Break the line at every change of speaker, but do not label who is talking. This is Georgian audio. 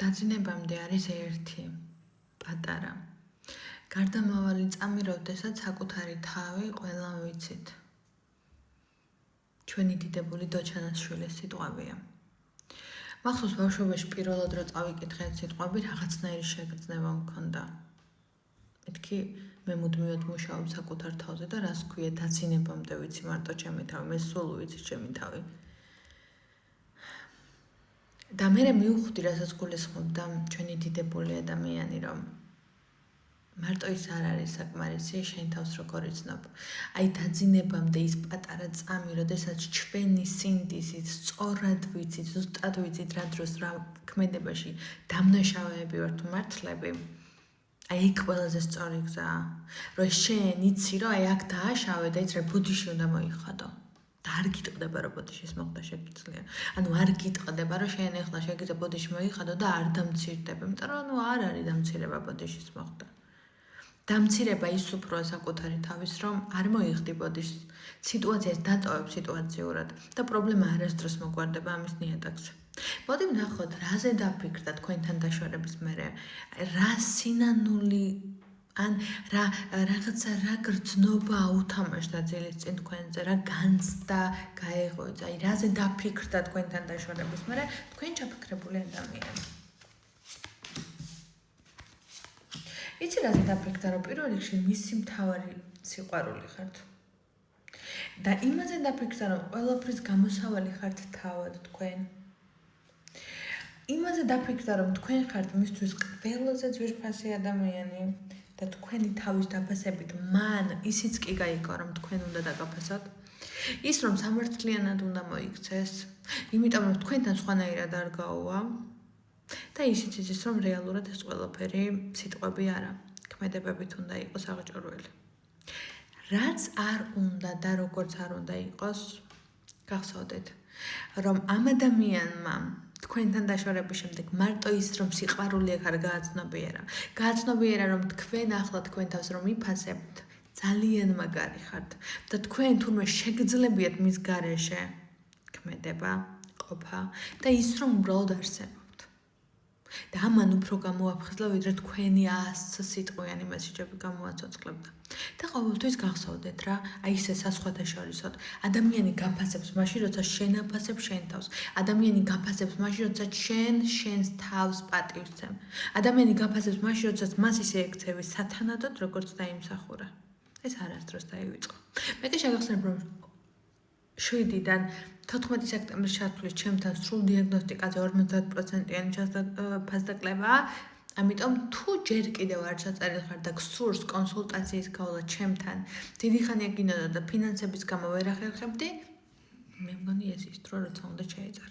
დაძინებამდე არის ერთი პატარა გარდამავალი წამი, როდესაც საკუთარი თავი ყველამ ვიცით. ჩვენი დიდებული დოჩანას შვილის სიტყვებია. მახსოვს ბავშვობაში პირველად რო წავიკითხე სიტყვები, რაღაცნაირი შეგრძნება მქონდა. მეთქი მე მუდმივად მუშაობ საკუთარ თავზე და რას ქვია დაძინებამდე ვიცი მარტო ჩემი თავი, მე სულ ვიცი ჩემი თავი. და მე მივხვდი, რასაც გულისხმობდა ჩვენი დიდებული ადამიანი, რომ მარტო ის არ არის საკმარისი შენ თავს როგორ იცნობ. აი დაძინებამდე ის პატარა წამი, როდესაც ჩვენი სინდისით სწორად ვიცით, ზუსტად ვიცით რა დროს რა ქმედებაში დამნაშავეები ვართ მართლები. აი ეგ ყველაზე სწორი გზაა, რომ შენ იცი, რომ აი აქ დააშავე და იცი რა ბოდიში უნდა მოიხადო. და არ გიტყდება რომ ბოდიშის მოხდა შეგიძლია. ანუ არ გიტყდება რომ შენ ეხლა შეგიძლია ბოდიში მოიხადო და არ დამცირდები, იმიტომ რომ ანუ არ არის დამცირება ბოდიშის მოხდა. დამცირება ის უფრო საკუთარი თავის რომ არ მოიხდი ბოდიშს, სიტუაციას დატოვებ სიტუაციურად და პრობლემა არასდროს მოგვარდება ამის ნიადაგზე. მოდი ვნახოთ, რაზე დაფიქრდა თქვენთან დაშორების მერე, რა სინანული ან რაღაცა რა გრძნობა აუთამაშდა ძილის წინ თქვენზე, რა განცდა გაეღვიძა, აი რაზე დაფიქრდა თქვენთან დაშორების მერე, თქვენ ჩაფიქრებული ადამიანი. იცი რაზე დაფიქრდა, რომ პირველ რიგში მისი მთავარი სიყვარული ხართ. და იმაზე დაფიქრდა, რომ ყველაფრის გამოსავალი ხართ თავად თქვენ. იმაზე დაფიქრდა, რომ თქვენ ხართ მისთვის ყველაზე ძვირფასი ადამიანი და თქვენი თავის დაფასებით მან ისიც კი გაიგო, რომ თქვენ უნდა დაგაფასოთ. ის რომ სამართლიანად უნდა მოიქცეს, იმიტომ რომ თქვენთან სხვანაირად არ გაუვა და ისიც იცის, რომ რეალურად ეს ყველაფერი სიტყვები არა, ქმედებებით უნდა იყოს აღჭურვილი. რაც არ უნდა და როგორც არ უნდა იყოს, გახსოვდეთ, რომ ამ ადამიანმა თქვენთან დაშორების შემდეგ მარტო ის რომ სიყვარული აქ არ გააცნობიერა, რომ თქვენ ახლა თქვენ თავს რომ იფასებთ, ძალიან მაგარი ხართ და თქვენ თურმე შეგძლებიათ მის გარეშე ქმედება, ყოფა და ის რომ უბრალოდ არსებობთ. და ამან უფრო გამოაფხიზლა, ვიდრე თქვენი 100 სიტყვიანი მესიჯები გამოაცოცხლებდა. და ყოველთვის გახსოვდეთ რა, აი ესე საზღვათა შორისოდ, ადამიანი გაფასებს მაშინ, როცა შენ აფასებ შენ თავს. ადამიანი გაფასებს მაშინ, როცა შენს თავს პატივცემ. ადამიანი გაფასებს მაშინ, როცა მას ისე ექცევი სათანადოდ, როგორც დაიმსახურა. ეს არასდროს დაივიწყო. მე კი შეგახსენებ, რომ 7-დან 14 სექტემბრის ჩათვლის ჩემთან სრულ დიაგნოსტიკაზე 50%-იანი ფასდაკლებაა. ამიტომ თუ ჯერ კიდევ არ ჩაწერილ ხარ და გსურს კონსულტაციის გავლა ჩემთან, დიდი ხანია გინდოდა და ფინანსების გამო ვერ ახერხებდი, მე მგონი ეს ის დრო, როცა უნდა შეეწარ.